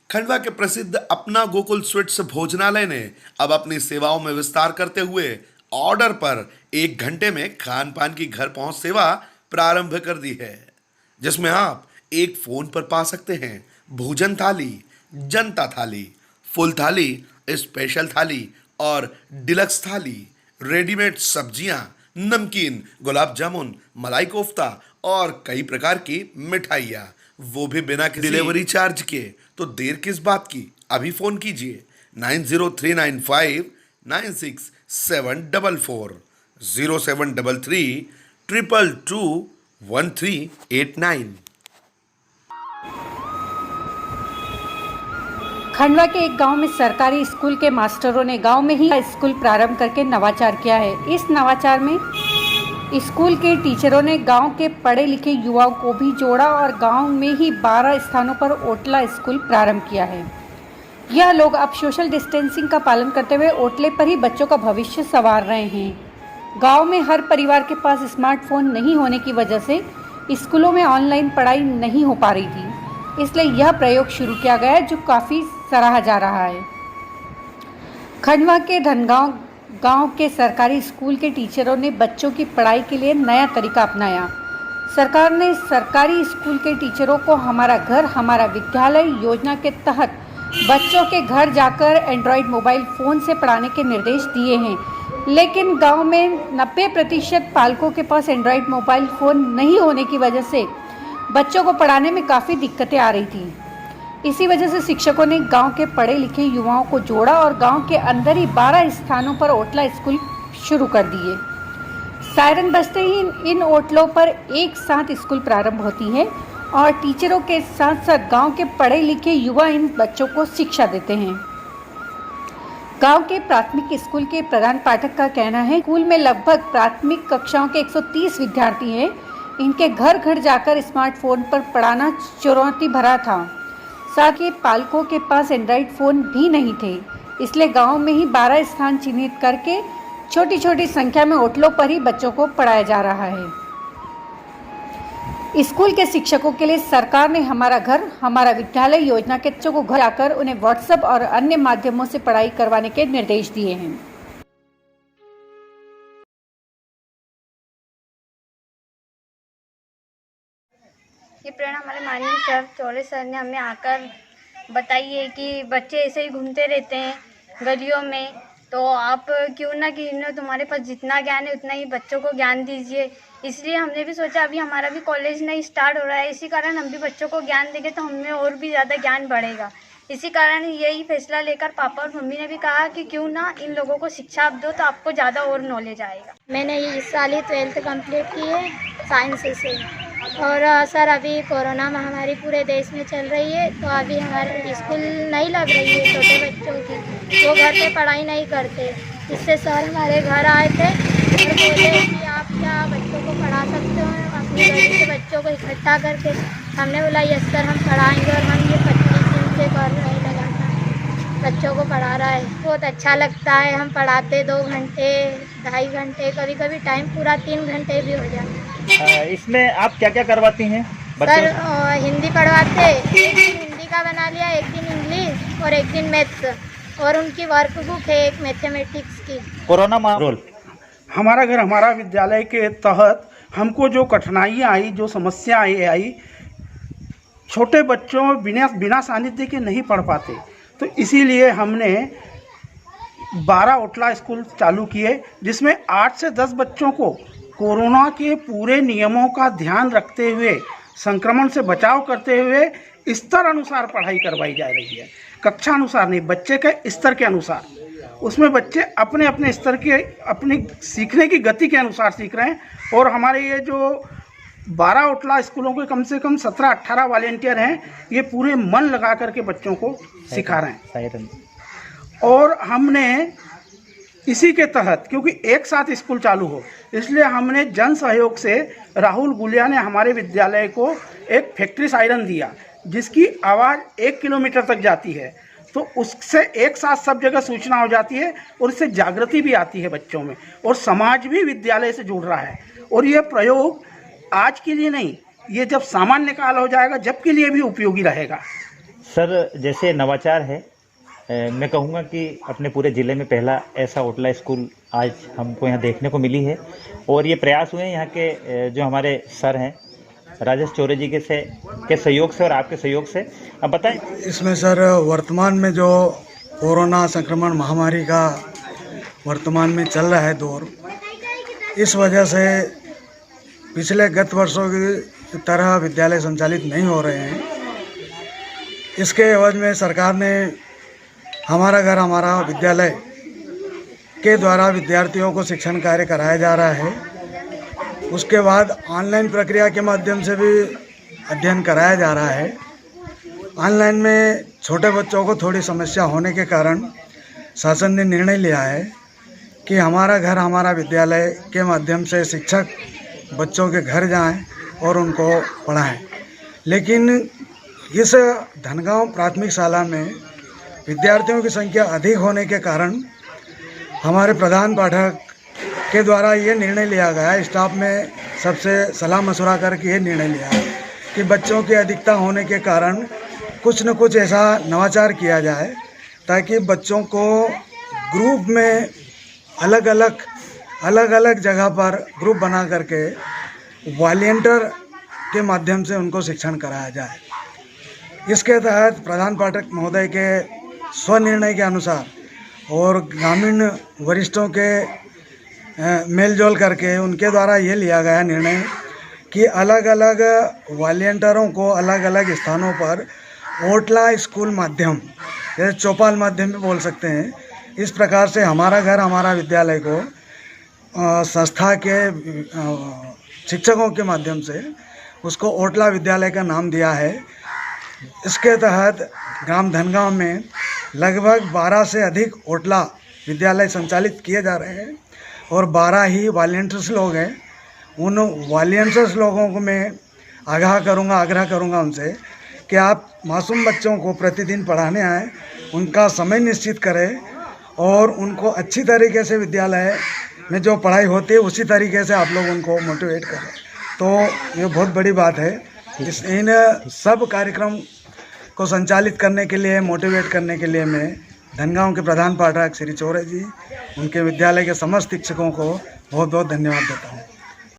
खंडवा के प्रसिद्ध अपना गोकुल स्वीट्स भोजनालय ने अब अपनी सेवाओं में विस्तार करते हुए ऑर्डर पर 1 घंटे में खान पान की घर पहुंच सेवा प्रारंभ कर दी है, जिसमें आप एक फोन पर पा सकते हैं भोजन थाली, जनता थाली, फुल थाली, स्पेशल थाली और डिलक्स थाली, रेडीमेड सब्जियां, नमकीन, गुलाब जामुन, मलाई कोफ्ता और कई प्रकार की मिठाइयाँ, वो भी बिना किसी डिलीवरी चार्ज के। तो देर किस बात की, अभी फोन कीजिए 9039596744, 0733221389। खंडवा के एक गांव में सरकारी स्कूल के मास्टरों ने गांव में ही स्कूल प्रारंभ करके नवाचार किया है। इस नवाचार में स्कूल के टीचरों ने गांव के पढ़े लिखे युवाओं को भी जोड़ा और गांव में ही 12 स्थानों पर ओटला स्कूल प्रारंभ किया है। यह लोग अब सोशल डिस्टेंसिंग का पालन करते हुए ओटले पर ही बच्चों का भविष्य संवार रहे हैं। गांव में हर परिवार के पास स्मार्टफोन नहीं होने की वजह से स्कूलों में ऑनलाइन पढ़ाई नहीं हो पा रही थी, इसलिए यह प्रयोग शुरू किया गया है, जो काफ़ी सराहा जा रहा है। खंडवा के धनगांव गांव के सरकारी स्कूल के टीचरों ने बच्चों की पढ़ाई के लिए नया तरीका अपनाया। सरकार ने सरकारी स्कूल के टीचरों को हमारा घर हमारा विद्यालय योजना के तहत बच्चों के घर जाकर एंड्रॉयड मोबाइल फ़ोन से पढ़ाने के निर्देश दिए हैं, लेकिन गांव में 90% पालकों के पास एंड्रॉयड मोबाइल फ़ोन नहीं होने की वजह से बच्चों को पढ़ाने में काफ़ी दिक्कतें आ रही थी। इसी वजह से शिक्षकों ने गांव के पढ़े लिखे युवाओं को जोड़ा और गांव के अंदर ही 12 स्थानों पर ओटला स्कूल शुरू कर दिए। सायरन बजते ही इन ओटलों पर एक साथ स्कूल प्रारंभ होती है और टीचरों के साथ साथ गांव के पढ़े लिखे युवा इन बच्चों को शिक्षा देते हैं। गांव के प्राथमिक स्कूल के प्रधान पाठक का कहना है, स्कूल में लगभग प्राथमिक कक्षाओं के 130 विद्यार्थी हैं। इनके घर घर जाकर स्मार्टफोन पर पढ़ाना चुनौती भरा था। साथ ही पालकों के पास एंड्रॉयड फ़ोन भी नहीं थे, इसलिए गांव में ही 12 स्थान चिन्हित करके छोटी छोटी संख्या में ओटलों पर ही बच्चों को पढ़ाया जा रहा है। स्कूल के शिक्षकों के लिए सरकार ने हमारा घर हमारा विद्यालय योजना के बच्चों को घर जाकर उन्हें व्हाट्सएप और अन्य माध्यमों से पढ़ाई करवाने के निर्देश दिए हैं। ये प्रेरणा हमारे माननीय सर चौले सर ने हमें आकर बताई है कि बच्चे ऐसे ही घूमते रहते हैं गलियों में, तो आप क्यों ना कि तुम्हारे पास जितना ज्ञान है उतना ही बच्चों को ज्ञान दीजिए। इसलिए हमने भी सोचा अभी हमारा भी कॉलेज नहीं स्टार्ट हो रहा है, इसी कारण हम भी बच्चों को ज्ञान देंगे तो हमें और भी ज़्यादा ज्ञान बढ़ेगा। इसी कारण यही फैसला लेकर पापा और मम्मी ने भी कहा कि क्यों ना इन लोगों को शिक्षा आप दो तो आपको ज़्यादा और नॉलेज आएगा। मैंने इस साल ही 12th कंप्लीट की है साइंस से, और सर अभी कोरोना महामारी पूरे देश में चल रही है, तो अभी हमारे स्कूल नहीं लग रही है छोटे बच्चों की, वो घर पे पढ़ाई नहीं करते। इससे सर हमारे घर आए थे और बोले कि आप क्या बच्चों को पढ़ा सकते हो अपनी गली के बच्चों को इकट्ठा करके। हमने बोला यस सर हम पढ़ाएंगे, और हम ये 25 दिन से कर नहीं लगाता बच्चों को पढ़ा रहा है। बहुत अच्छा लगता है, हम पढ़ाते 2 घंटे 2.5 घंटे, कभी कभी टाइम पूरा 3 घंटे भी हो जाता है। इसमें आप क्या क्या करवाती हैं बच्चों? सर हिंदी पढ़वाते, एक दिन हिंदी का बना लिया, एक दिन इंग्लिश और एक दिन मैथ्स, और उनकी वर्कबुक है एक मैथमेटिक्स की। कोरोना रोल हमारा घर हमारा विद्यालय के तहत हमको जो कठिनाइयाँ आई, जो समस्याएं आई, छोटे बच्चों बिना सानिध्य के नहीं पढ़ पाते, तो इसीलिए हमने 12 ओटला स्कूल चालू किए, जिसमें 8 से 10 बच्चों को कोरोना के पूरे नियमों का ध्यान रखते हुए, संक्रमण से बचाव करते हुए स्तर अनुसार पढ़ाई करवाई जा रही है। कक्षा अनुसार नहीं, बच्चे के स्तर के अनुसार। उसमें बच्चे अपने अपने स्तर के, अपनी सीखने की गति के अनुसार सीख रहे हैं। और हमारे ये जो 12 ओटला स्कूलों के कम से कम 17-18 वॉलेंटियर हैं, ये पूरे मन लगा करके बच्चों को सिखा रहे हैं। और हमने इसी के तहत, क्योंकि एक साथ स्कूल चालू हो, इसलिए हमने जन सहयोग से राहुल गुलिया ने हमारे विद्यालय को एक फैक्ट्री सायरन दिया, जिसकी आवाज़ 1 किलोमीटर तक जाती है, तो उससे एक साथ सब जगह सूचना हो जाती है और इससे जागृति भी आती है बच्चों में, और समाज भी विद्यालय से जुड़ रहा है। और ये प्रयोग आज के लिए नहीं, ये जब सामान्य काल हो जाएगा जब के लिए भी उपयोगी रहेगा। सर जैसे नवाचार है, मैं कहूँगा कि अपने पूरे ज़िले में पहला ऐसा ओटला स्कूल आज हमको यहाँ देखने को मिली है। और ये प्रयास हुए हैं यहाँ के जो हमारे सर हैं राजेश चौरे जी के सहयोग से और आपके सहयोग से। अब बताएं। इसमें सर वर्तमान में जो कोरोना संक्रमण महामारी का वर्तमान में चल रहा है दौर, इस वजह से पिछले गत वर्षों की तरह विद्यालय संचालित नहीं हो रहे हैं। इसके एवज में सरकार ने हमारा घर हमारा विद्यालय के द्वारा विद्यार्थियों को शिक्षण कार्य कराया जा रहा है। उसके बाद ऑनलाइन प्रक्रिया के माध्यम से भी अध्ययन कराया जा रहा है। ऑनलाइन में छोटे बच्चों को थोड़ी समस्या होने के कारण शासन ने निर्णय लिया है कि हमारा घर हमारा विद्यालय के माध्यम से शिक्षक बच्चों के घर जाएं और उनको पढ़ाएं। लेकिन इस धनगांव प्राथमिक शाला में विद्यार्थियों की संख्या अधिक होने के कारण हमारे प्रधान पाठक के द्वारा ये निर्णय लिया गया, स्टाफ में सबसे सलाह मशवरा करके ये निर्णय लिया कि बच्चों की अधिकता होने के कारण कुछ न कुछ ऐसा नवाचार किया जाए ताकि बच्चों को ग्रुप में अलग अलग जगह पर ग्रुप बना करके वॉलंटियर के माध्यम से उनको शिक्षण कराया जाए। इसके तहत प्रधान पाठक महोदय के स्वनिर्णय के अनुसार और ग्रामीण वरिष्ठों के मेलजोल करके उनके द्वारा ये लिया गया निर्णय कि अलग अलग वॉलंटियरों को अलग अलग स्थानों पर ओटला स्कूल माध्यम, जैसे चौपाल माध्यम भी बोल सकते हैं, इस प्रकार से हमारा घर हमारा विद्यालय को संस्था के शिक्षकों के माध्यम से उसको ओटला विद्यालय का नाम दिया है। इसके तहत ग्राम धनगांव में लगभग 12 से अधिक ओटला विद्यालय संचालित किए जा रहे हैं और 12 ही वॉलंटियर्स लोग हैं। उन वॉलंटियर्स लोगों को मैं आग्रह करूंगा उनसे कि आप मासूम बच्चों को प्रतिदिन पढ़ाने आएँ, उनका समय निश्चित करें और उनको अच्छी तरीके से विद्यालय में जो पढ़ाई होती है उसी तरीके से आप लोग उनको मोटिवेट करें। तो ये बहुत बड़ी बात है। इन सब कार्यक्रम को संचालित करने के लिए, मोटिवेट करने के लिए मैं धनगांव के प्रधान पाठक श्री चौरे जी, उनके विद्यालय के समस्त शिक्षकों को बहुत बहुत धन्यवाद देता हूँ।